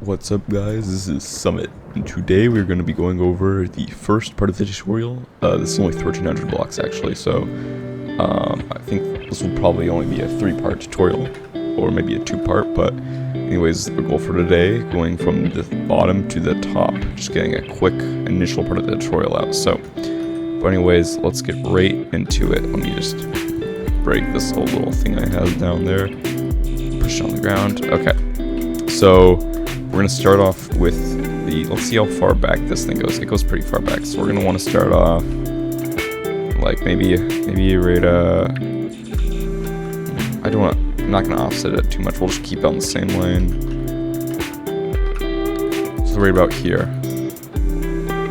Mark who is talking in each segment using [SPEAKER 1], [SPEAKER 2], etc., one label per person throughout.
[SPEAKER 1] What's up guys, this is Summit, and today we're going to be going over the first part of the tutorial. This is only 1300 blocks actually, so I think this will probably only be a 3-part tutorial, or maybe a 2-part, but anyways, the goal for today, going from the bottom to the top, just getting a quick initial part of the tutorial out. So, but anyways, let's get right into it. Let me just break this whole little thing I have down there, push it on the ground. Okay, so we're going to start off with let's see how far back this thing goes. It goes pretty far back, so we're going to want to start off, like, maybe right, I'm not going to offset it too much, we'll just keep it on the same lane. So right about here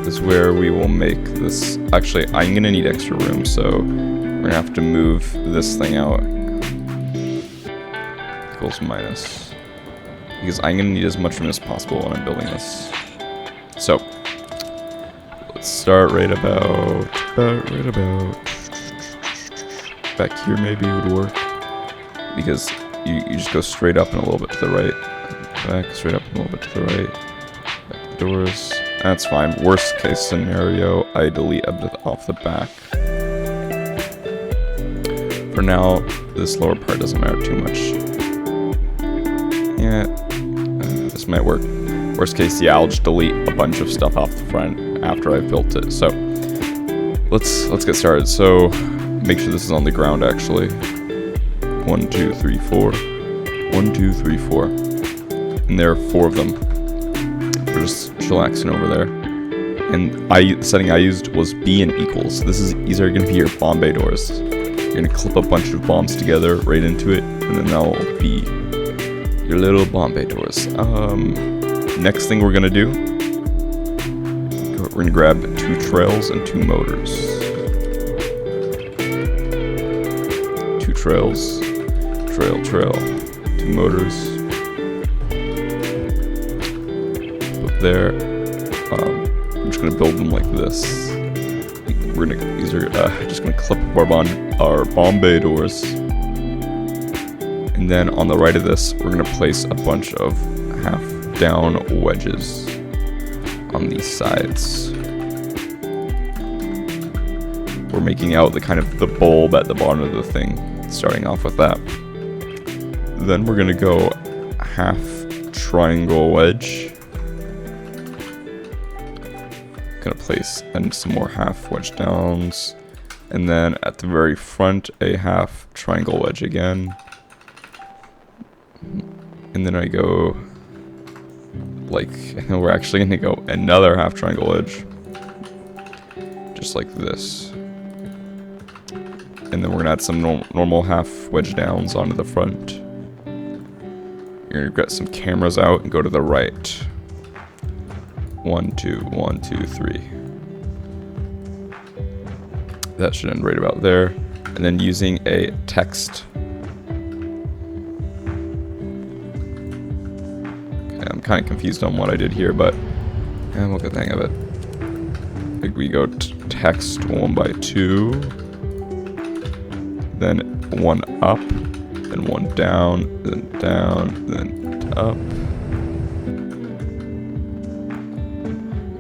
[SPEAKER 1] is where we will make this. Actually, I'm going to need extra room, so we're going to have to move this thing out. Equals minus. Because I'm going to need as much room as possible when I'm building this. So, let's start right about back here maybe would work. Because you just go straight up and a little bit to the right. Back, straight up and a little bit to the right. Back the doors. That's fine. Worst case scenario, I delete a bit off the back. For now, this lower part doesn't matter too much. Yeah, this might work. Worst case, yeah, I'll just delete a bunch of stuff off the front after I've built it. So let's get started. So make sure this is on the ground actually. 1, 2, 3, 4. 1, 2, 3, 4. And there are 4 of them. We're just chillaxing over there. And the setting I used was B and equals. These are going to be your bomb bay doors. You're going to clip a bunch of bombs together right into it, and then that'll be your little bomb bay doors. Next thing we're going to do, we're going to grab 2 trails and 2 motors. 2 trails, trail, 2 motors. Up there. I'm just going to build them like this. These are just going to clip up our bomb bay doors. And then on the right of this, we're going to place a bunch of half-down wedges on these sides. We're making out the bulb at the bottom of the thing, starting off with that. Then we're going to go half triangle wedge. Going to place some more half wedge downs. And then at the very front, a half triangle wedge again. And then I go, and we're actually going to go another half triangle wedge. Just like this. And then we're going to add some normal half wedge downs onto the front. You're going to get some cameras out and go to the right. 1, 2, 1, 2, 3. That should end right about there. And then using a text. I'm kind of confused on what I did here, but we'll get the hang of it. I think we go text 1 by 2, then 1 up, then 1 down, then up,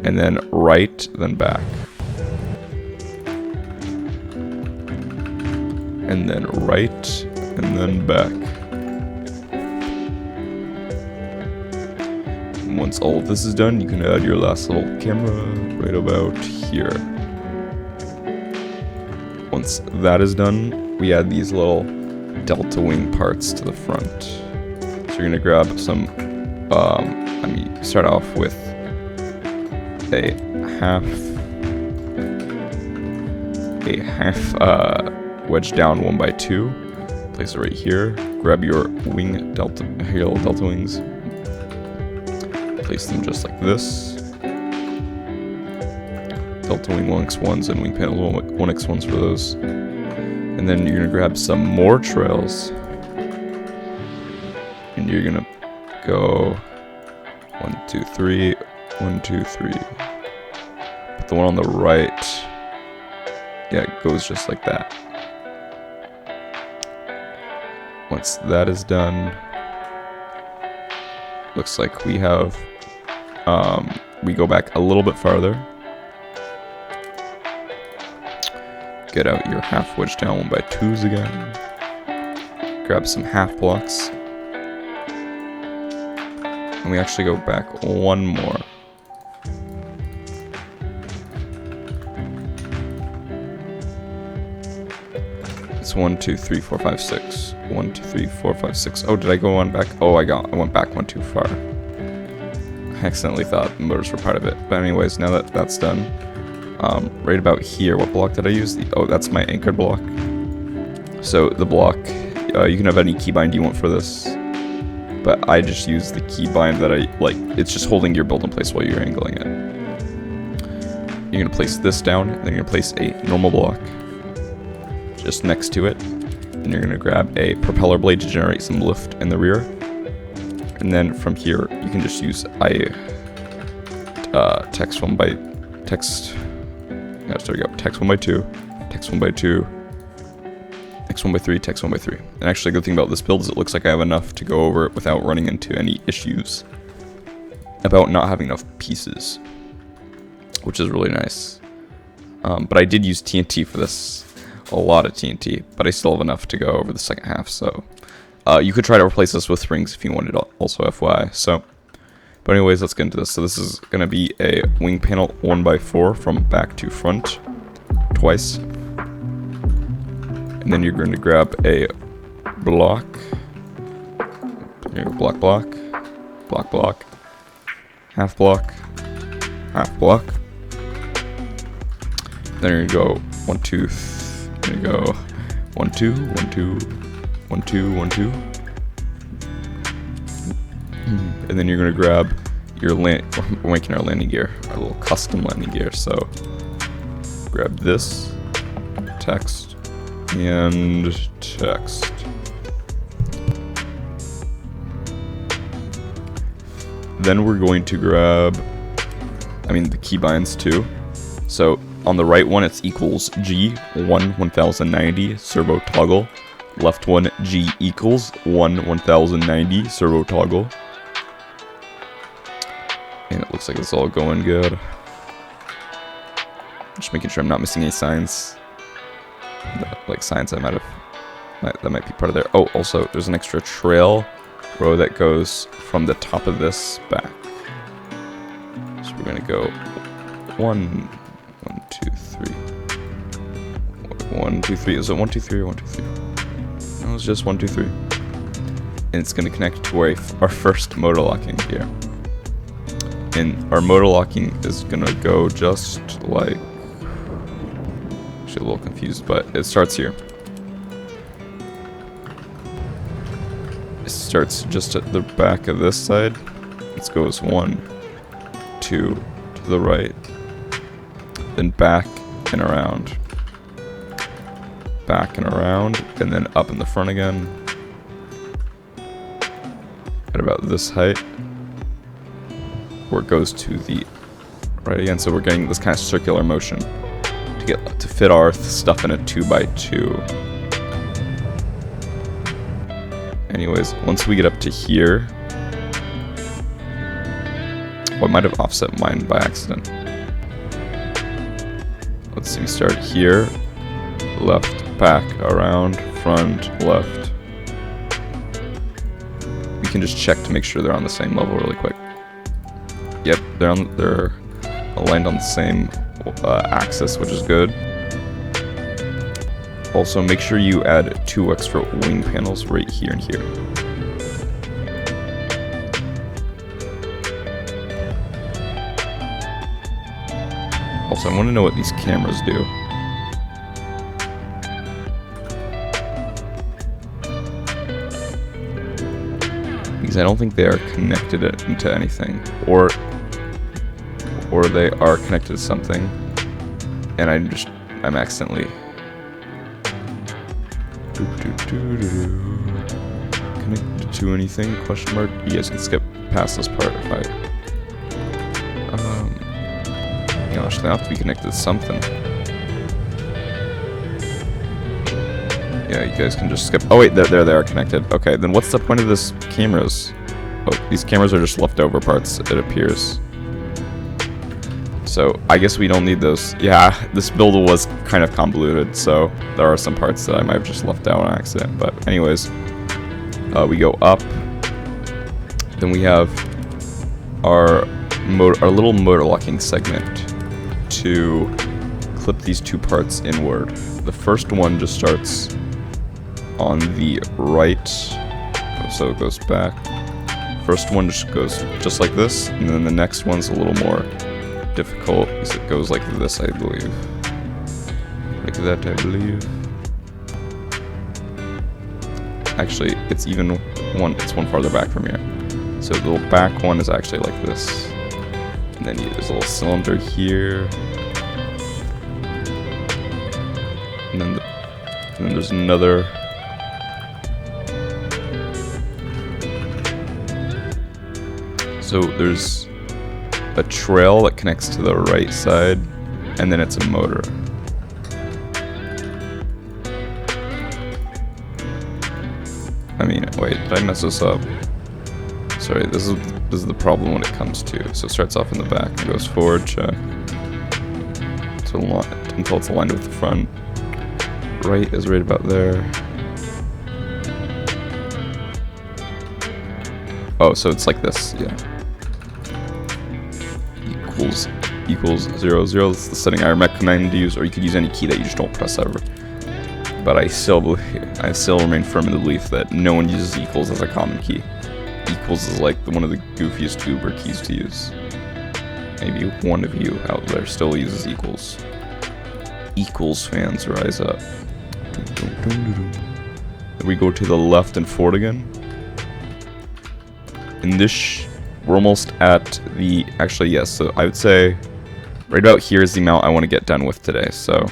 [SPEAKER 1] and then right, then back, and then right, and then back. Once all of this is done, you can add your last little camera right about here. Once that is done, we add these little delta wing parts to the front. So you're gonna grab some, start off with a half wedge down 1 by 2. Place it right here. Grab your wing your little delta wings. Place them just like this. Delta wing 1x1s and wing panel 1x1s for those. And then you're going to grab some more trails. And you're going to go 1, 2, 3, 1, 2, 3. But the one on the right, yeah, it goes just like that. Once that is done, looks like we have, we go back a little bit farther. Get out your half wedge down 1x2s again. Grab some half blocks. And we actually go back one more. It's 1, 2, 3, 4, 5, 6. 1, 2, 3, 4, 5, 6. Oh, did I go on back? Oh, I went back one too far. I accidentally thought the motors were part of it. But anyways, now that that's done, right about here, what block did I use? Oh, that's my anchored block. So the block, you can have any keybind you want for this, but I just use the keybind that I like. It's just holding your build in place while you're angling it. You're gonna place this down, and then you're gonna place a normal block just next to it. Then you're gonna grab a propeller blade to generate some lift in the rear. And then from here, you can just use text 1x2, text 1x2, text 1x2, text 1x3, text 1x3. And actually, the good thing about this build is it looks like I have enough to go over it without running into any issues about not having enough pieces, which is really nice. But I did use TNT for this. A lot of TNT, but I still have enough to go over the second half, so you could try to replace this with springs if you wanted, also FYI. So, but anyways, let's get into this. So this is going to be a wing panel 1x4 from back to front twice, and then you're going to grab a block, block, half block, half block. Then you're going to go 1, 2, 3. There you go. 1, 2, 1, 2, 1, 2, 1, 2. And then you're gonna grab your we're making our landing gear, our little custom landing gear. So grab this, text, and text. Then we're going to grab, the keybinds too. So on the right one, it's equals G1 1090 servo toggle. Left one, G equals 1 1090 servo toggle. And it looks like it's all going good. Just making sure I'm not missing any signs. Like signs that might be part of there. Oh, also, there's an extra trail row that goes from the top of this back. So we're gonna go 1, 2, 3. 1, 2, 3. Is it 1, 2, 3 or 1, 2, 3? No, it's just 1, 2, 3. And it's going to connect to our first motor locking gear. And our motor locking is going to go just like... Actually, a little confused, but it starts here. It starts just at the back of this side. It goes 1, 2 to the right. Then back and around, and then up in the front again at about this height, where it goes to the right again. So we're getting this kind of circular motion to fit our stuff in a 2x2. Anyways, once we get up to here, I might have offset mine by accident. Let's see, we start here, left, back, around, front, left. We can just check to make sure they're on the same level really quick. Yep, they're aligned on the same axis, which is good. Also, make sure you add 2 extra wing panels right here and here. Also, I want to know what these cameras do. Because I don't think they are connected into anything, or they are connected to something, and I'm accidentally connected to anything? Question mark. You guys can skip past this part if I. Gosh, they have to be connected to something. Yeah, you guys can just skip. Oh wait, there they are connected. Okay, then what's the point of this cameras? Oh, these cameras are just leftover parts, it appears. So I guess we don't need those. Yeah, this build was kind of convoluted, so there are some parts that I might have just left out on accident. But anyways, we go up. Then we have our little motor locking segment to clip these two parts inward. The first one just starts on the right, so it goes back. First one just goes just like this, and then the next one's a little more difficult because it goes like this, I believe. Like that, I believe. Actually, it's one farther back from here. So the little back one is actually like this. And then there's a little cylinder here. And then there's another. So there's a trail that connects to the right side, and then it's a motor. I mean, wait, did I mess this up? Sorry, this is the problem when it comes to. So it starts off in the back and goes forward, check. Until it's aligned with the front. Right is right about there. Oh, so it's like this, yeah. Equals 0, 0. That's the setting I recommend to use, or you could use any key that you just don't press ever. But I still remain firm in the belief that no one uses equals as a common key. Equals is like one of the goofiest goober keys to use. Maybe one of you out there still uses equals. Equals fans, rise up. Then we go to the left and forward again. In this, we're almost at the, actually yes, so I would say right about here is the amount I want to get done with today, so.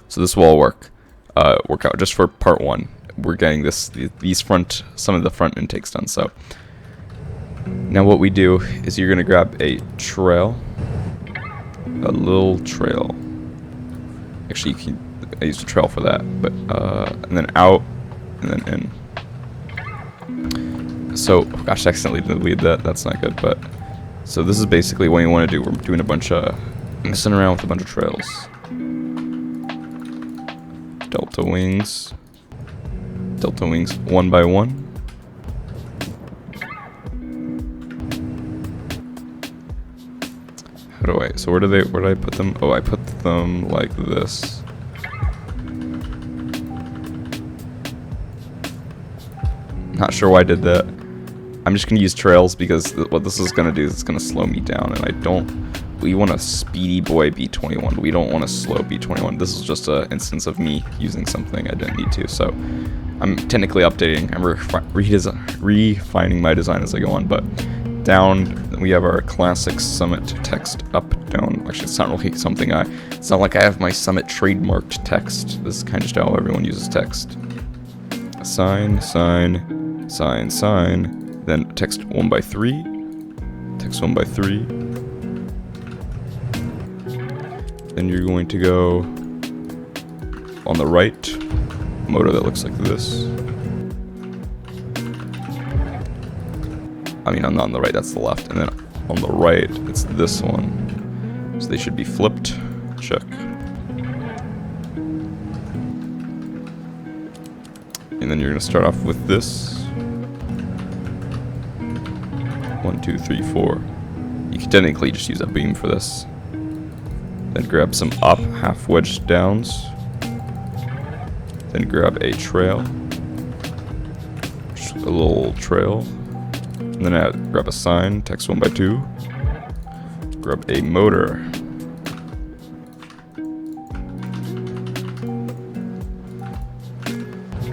[SPEAKER 1] So this will all work out just for part 1. We're getting some of the front intakes done, so. Now what we do is you're going to grab a trail, a little trail. Actually, I used a trail for that, but, and then out, and then in. So, oh gosh, I accidentally deleted that. That's not good, but so this is basically what you want to do. We're doing a bunch of messing around with a bunch of trails. Delta wings 1 by 1. How do I? So where did I put them? Oh, I put them like this. Not sure why I did that. I'm just gonna use trails because what this is gonna do is it's gonna slow me down, and we want a speedy boy B-21. We don't want a slow B-21. This is just an instance of me using something I didn't need to. So I'm technically updating. I'm refining my design as I go on. But down we have our classic Summit text up, down. Actually, it's not really something it's not like I have my Summit trademarked text. This is kind of just how everyone uses text. Sign, sign, sign, sign. Then text 1 by 3. Text 1 by 3. Then you're going to go on the right, motor that looks like this. I mean, not on the right, that's the left. And then on the right, it's this one. So they should be flipped. Check. And then you're going to start off with this. 1, 2, 3, 4. You can technically just use a beam for this. Then grab some up half wedge downs. Then grab a trail. Just a little trail. And then grab a sign, text 1 by 2. Grab a motor.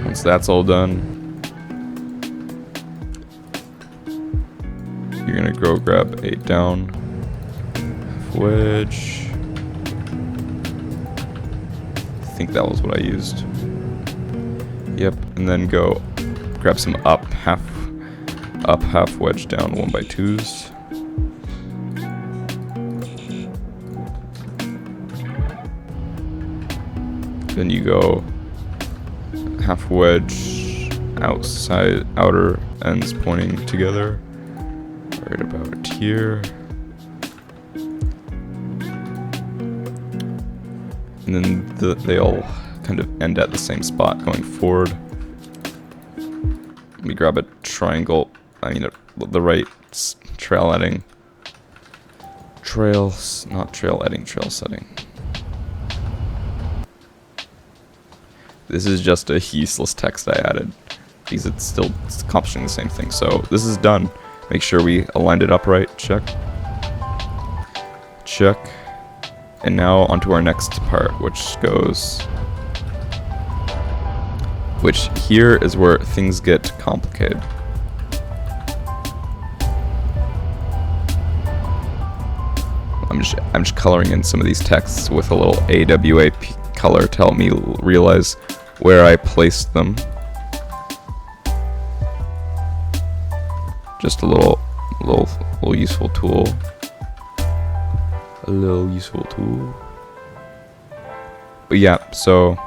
[SPEAKER 1] Once that's all done, you're gonna go grab a down half wedge. I think that was what I used. Yep, and then go grab some up half wedge down 1 by 2s. Then you go half wedge, outer ends pointing together, right about here. And then they all kind of end at the same spot going forward. We grab a triangle, the right trail setting. Trail setting. This is just a useless text I added because it's accomplishing the same thing. So this is done. Make sure we aligned it upright. Check. Check. And now onto our next part, which here is where things get complicated. I'm just coloring in some of these texts with a little AWA color to help me realize where I placed them. Just a little useful tool. A little useful tool. But yeah, so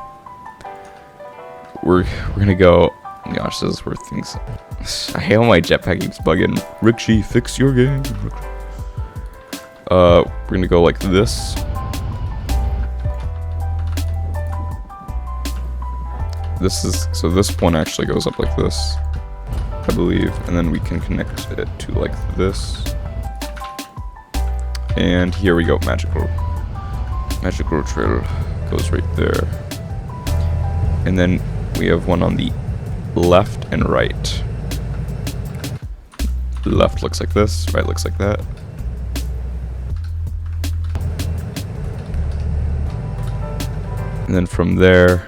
[SPEAKER 1] we're gonna go. Gosh, this is where things. I hate how my jetpack keeps bugging. Rickshy, fix your game. We're gonna go like this. This one actually goes up like this, I believe, and then we can connect it to like this. And here we go, magical trail goes right there. And then we have one on the left and right. Left looks like this, right looks like that. And then from there,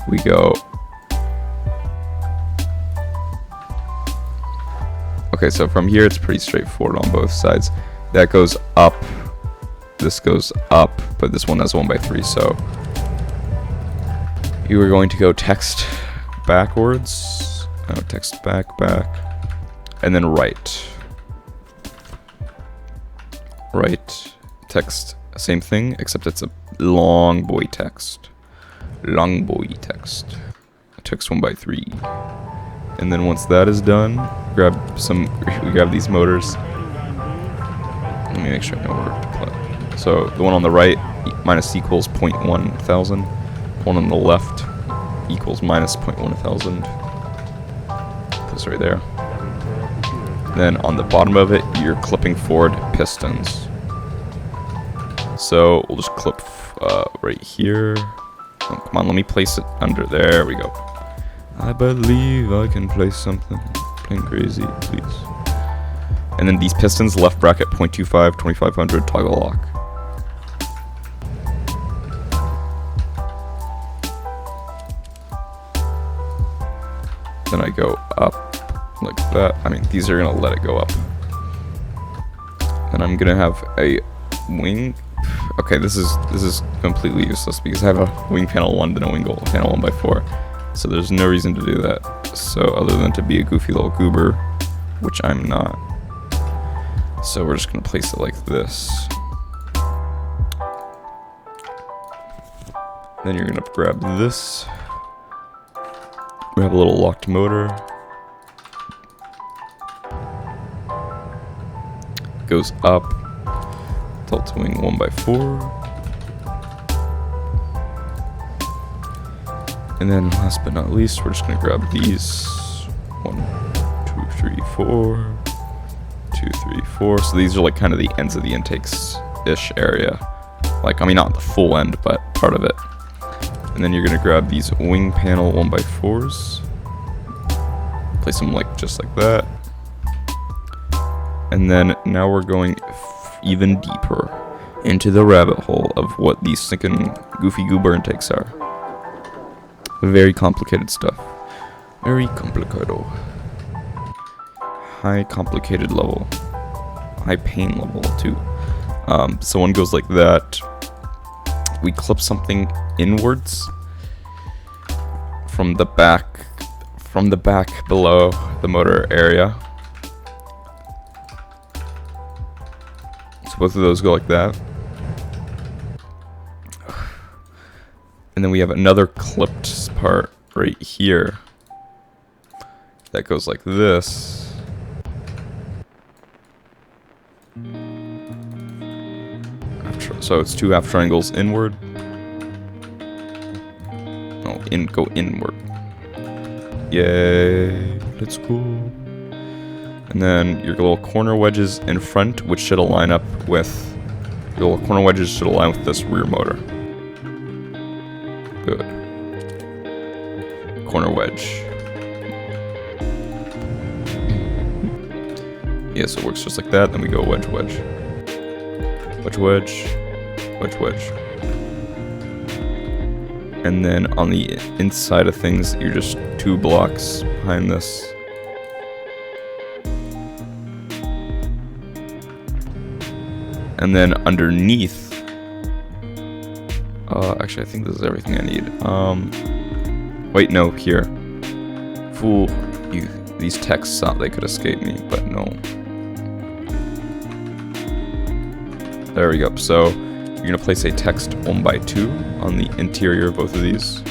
[SPEAKER 1] we go. Okay, so from here it's pretty straightforward on both sides. That goes up, this goes up, but this one has 1x3, so you are going to go text backwards, text back, and then right, text, same thing, except it's a long boy text, text 1x3, and then once that is done, we grab these motors. Let me make sure I know where to play. So the one on the right minus equals 0.1000. One on the left equals minus 0.1000. That's right there. Then on the bottom of it, you're clipping forward pistons. So we'll just clip right here. Oh, come on, let me place it under. There we go. I believe I can place something. Playing crazy, please. And then these pistons, left bracket 0.25, 2500, toggle lock. Then I go up like that. These are gonna let it go up. Then I'm gonna have a wing. Okay, this is completely useless because I have a wing panel 1 and a wing panel 1x4. So there's no reason to do that. So other than to be a goofy little goober, which I'm not. So we're just gonna place it like this. Then you're gonna grab this. We have a little locked motor. Goes up. Delta wing 1x4. And then last but not least, we're just gonna grab these. 1, 2, 3, 4. 2, 3, 4. So these are like kind of the ends of the intakes-ish area. Not the full end, but part of it. And then you're gonna grab these wing panel 1x4s. Place them just like that. And then now we're going even deeper into the rabbit hole of what these stinking goofy goober intakes are. Very complicated stuff. Very complicado. High complicated level. High pain level too. So one goes like that. We clip something inwards from the back below the motor area. So both of those go like that. And then we have another clipped part right here that goes like this. So it's 2 half triangles inward. No, go inward. Yay, let's go. And then your little corner wedges in front, which should align up with, your little corner wedges should align with this rear motor. Good. Corner wedge. Yeah, so it works just like that. Then we go wedge, wedge. Wedge, wedge. Wedge, wedge. And then on the inside of things, you're just 2 blocks behind this. And then underneath, actually I think this is everything I need. Wait, no, here. Fool, these texts thought they could escape me, but no. There we go. So you're gonna place a text 1x2 on the interior of both of these.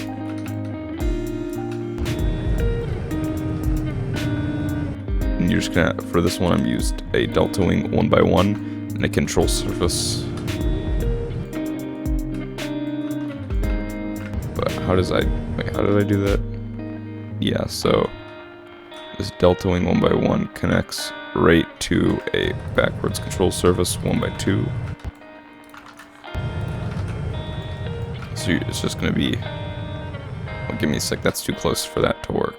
[SPEAKER 1] And you're just gonna, for this one, I've used a delta wing 1x1 and a control surface. But how did I do that? Yeah, so this delta wing 1x1 connects right to a backwards control surface 1x2. So it's just gonna be, oh, give me a sec, that's too close for that to work.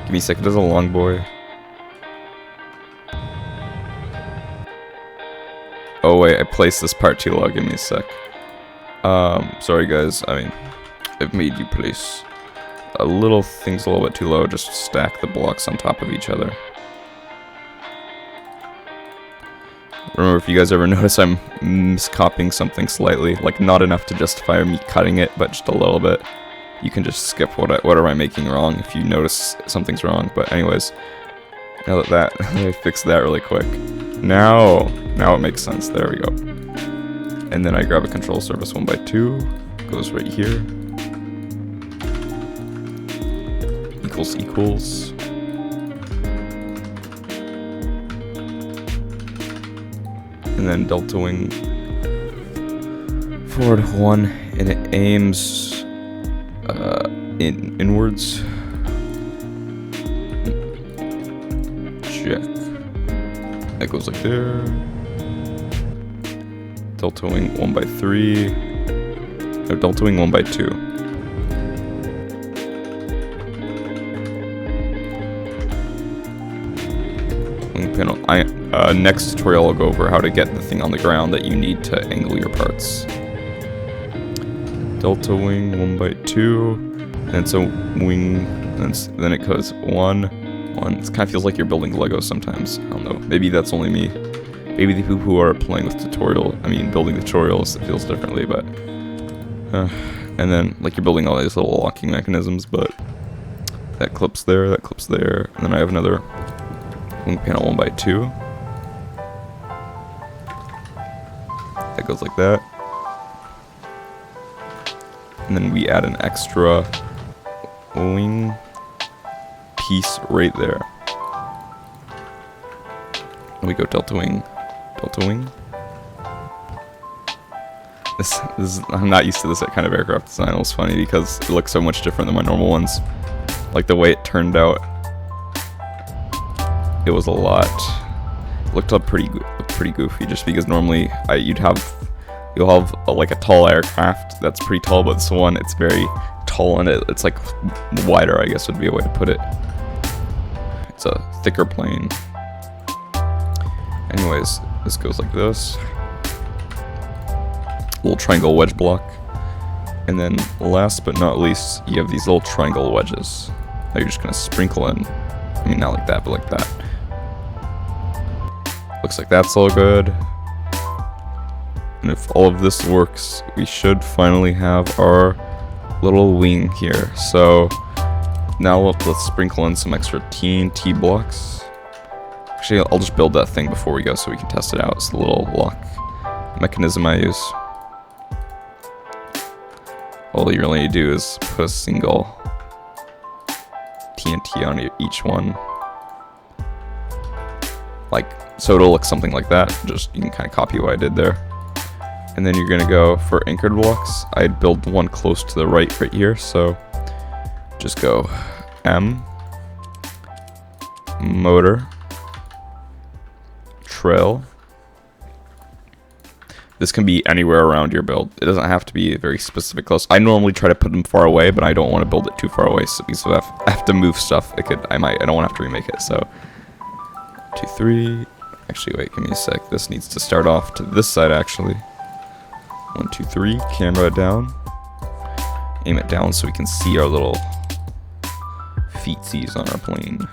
[SPEAKER 1] Give me a sec, it is a long boy. Oh wait, I placed this part too low, give me a sec. Sorry guys, I mean, I've made you place things a little bit too low, just stack the blocks on top of each other. Remember, if you guys ever notice I'm miscopying something slightly, like not enough to justify me cutting it, but just a little bit, you can just skip what am I making wrong if you notice something's wrong. But anyways, now that I fixed that really quick. Now it makes sense. There we go. And then I grab a control surface 1x2, goes right here. Equals. And then delta wing forward 1, and it aims inwards. Check. That goes like there. Delta wing 1x3. No, delta wing 1x2. Wing panel. Next tutorial I'll go over how to get the thing on the ground that you need to angle your parts. Delta wing 1x2, and it's a wing, and then it goes 1. It kind of feels like you're building Lego sometimes. I don't know. Maybe that's only me. Maybe the people who are playing with building tutorials, it feels differently, but and then like you're building all these little locking mechanisms, but that clips there, and then I have another wing panel 1x2. That goes like that. And then we add an extra wing piece right there. And we go delta wing. This I'm not used to this kind of aircraft design. It was funny because it looks so much different than my normal ones. Like the way it turned out, it was a lot. It looked up pretty goofy, just because normally you'll have like a tall aircraft that's pretty tall, but this one it's very tall and it's like wider, I guess would be a way to put it. It's a thicker plane. Anyways, this goes like this. Little triangle wedge block. And then last but not least, you have these little triangle wedges that you're just gonna sprinkle in. I mean, not like that, but like that. Looks like that's all good. And if all of this works, we should finally have our little wing here. So now let's sprinkle in some extra TNT blocks. Actually, I'll just build that thing before we go so we can test it out. It's the little lock mechanism I use. all you really need to do is put a single TNT on each one. Like, so it'll look something like that. Just, you can kind of copy what I did there. And then you're gonna go for anchored blocks. I'd build one close to the right here, so just go M, motor, trail. This can be anywhere around your build. It doesn't have to be very specific close. I normally try to put them far away, but I don't want to build it too far away, so because if I have to move stuff, I don't want to have to remake it. So 2, 3. Actually, wait, give me a sec. This needs to start off to this side actually. 1, 2, 3. Camera down. Aim it down so we can see our little feetsies on our plane.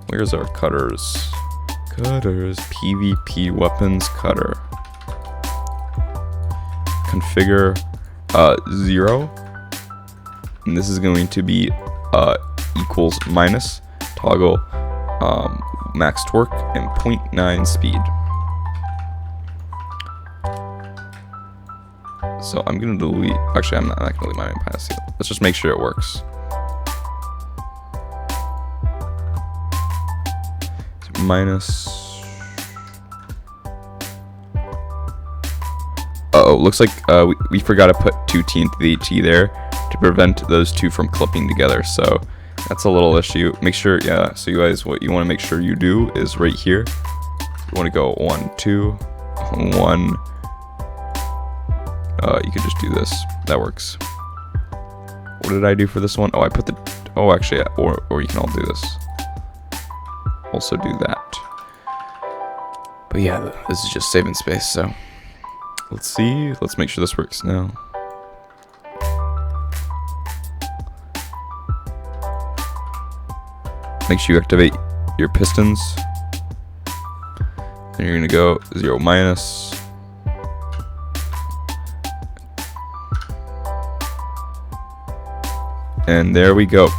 [SPEAKER 1] Where's our cutters? Cutters. PvP weapons cutter. Configure 0. And this is going to be equals minus toggle max torque and 0.9 speed. So I'm gonna delete. Actually, I'm not gonna delete my opacity. Let's just make sure it works. So minus. Uh oh, looks like we forgot to put 2 TNT there to prevent those two from clipping together. So that's a little issue. Make sure, yeah. So you guys, what you want to make sure you do is right here. You want to go 1, 2, 1. You could just do this. That works. What did I do for this one? Oh, I put the. Oh, actually, yeah, or you can all do this. Also do that. But yeah, this is just saving space. So let's see. Let's make sure this works now. Make sure you activate your pistons. Then you're gonna go 0 minus. And there we go.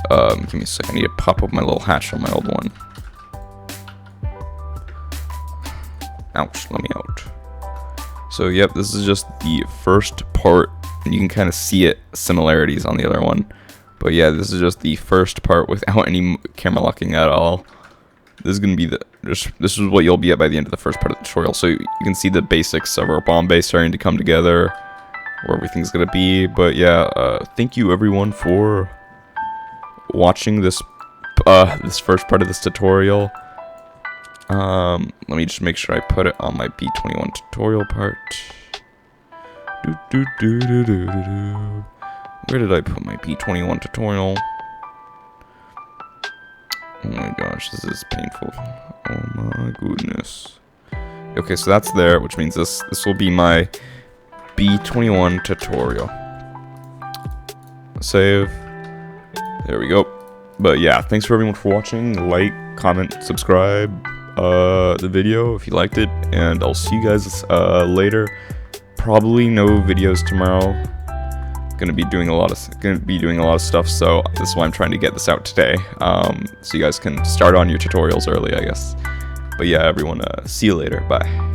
[SPEAKER 1] Give me a second. I need to pop up my little hatch on my old one. Ouch, let me out. So yep, this is just the first part, and you can kind of see it similarities on the other one. But yeah, this is just the first part without any camera locking at all. This is gonna be this is what you'll be at by the end of the first part of the tutorial. So you can see the basics of our bomb base starting to come together, where everything's gonna be. But yeah, thank you everyone for watching this this first part of this tutorial. Let me just make sure I put it on my B-21 tutorial part. Where did I put my B-21 tutorial? Oh my gosh, this is painful. Oh my goodness. Okay, so that's there, which means this will be my B-21 tutorial. Save. There we go. But yeah, thanks for everyone for watching. Like, comment, subscribe the video if you liked it, and I'll see you guys later. Probably no videos tomorrow. Gonna be doing a lot of stuff, so this is why I'm trying to get this out today, so you guys can start on your tutorials early, I guess. But yeah, everyone, see you later. Bye.